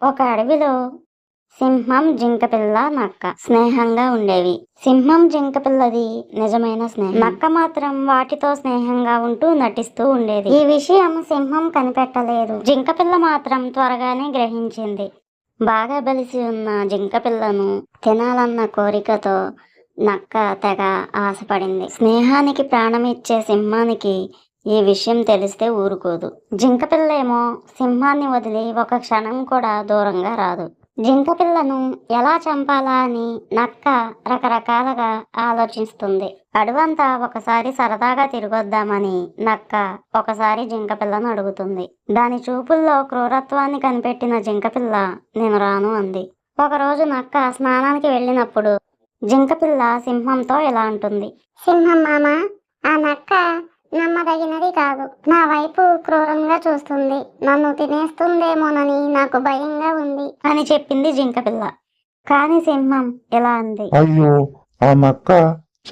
ఒక అడవిలో సింహం, జింకపిల్ల, నక్క స్నేహంగా ఉండేవి. సింహం, జింకపిల్లది నిజమైన స్నేహం. నక్క మాత్రం వాటితో స్నేహంగా ఉంటూ నటిస్తూ ఉండేది. ఈ విషయం సింహం కనిపెట్టలేదు. జింకపిల్ల మాత్రం త్వరగానే గ్రహించింది. బాగా బలిసి ఉన్న జింకపిల్లను తినాలన్న కోరికతో నక్క తెగ ఆశపడింది. స్నేహానికి ప్రాణమిచ్చే సింహానికి ఈ విషయం తెలిస్తే ఊరుకోదు. జింకపిల్లేమో సింహాన్ని వదిలి ఒక క్షణం కూడా దూరంగా రాదు. జింకపిల్లను ఎలా చంపాలా అని నక్క రకరకాలుగా ఆలోచిస్తుంది. అడవంతా ఒకసారి సరదాగా తిరిగొద్దామని నక్క ఒకసారి జింకపిల్లను అడుగుతుంది. దాని చూపుల్లో క్రూరత్వాన్ని కనిపెట్టిన జింకపిల్ల నేను రాను అంది. ఒకరోజు నక్క స్నానానికి వెళ్ళినప్పుడు జింకపిల్ల సింహంతో ఇలా అంటుంది. సింహం మామ, ఆ నక్క నమ్మదగినది కాదు. నా వైపు క్రూరంగా చూస్తుంది. నన్ను తినేస్తుందేమోనని నాకు భయంగా ఉంది అని చెప్పింది జింకపిల్ల. కాని సింహం ఇలా అంది. అయ్యో, ఆ నక్క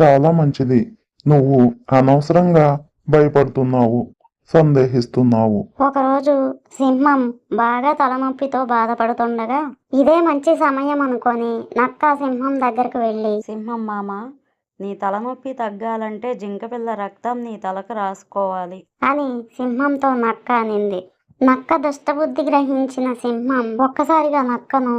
చాలా మంచిది. నువ్వు అనవసరంగా భయపడుతున్నావు, సందేహిస్తున్నావు. ఒకరోజు సింహం బాగా తలనొప్పితో బాధపడుతుండగా ఇదే మంచి సమయం అనుకొని నక్క సింహం దగ్గరకు వెళ్ళి, సింహం మామ, నీ తలనొప్పి తగ్గాలంటే జింకపిల్ల రక్తం నీ తలకు రాసుకోవాలి అని సింహంతో నక్క అనింది. నక్క దుష్టబుద్ధి గ్రహించిన సింహం ఒక్కసారిగా నక్కను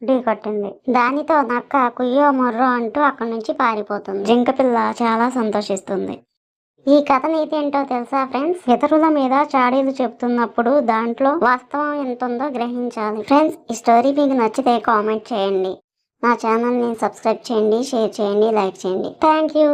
ఢీకొట్టింది. దానితో నక్క కుయ్యో మొర్రో అంటూ అక్కడి నుంచి పారిపోతుంది. జింకపిల్ల చాలా సంతోషిస్తుంది. ఈ కథ నీతి ఏంటో తెలుసా ఫ్రెండ్స్? ఇతరుల మీద చాడీలు చెప్తున్నప్పుడు దాంట్లో వాస్తవం ఎంత ఉందో గ్రహించాలి. ఫ్రెండ్స్, ఈ స్టోరీ మీకు నచ్చితే కామెంట్ చేయండి. నా ఛానల్ని సబ్స్క్రైబ్ చేయండి, షేర్ చేయండి, లైక్ చేయండి. Thank you.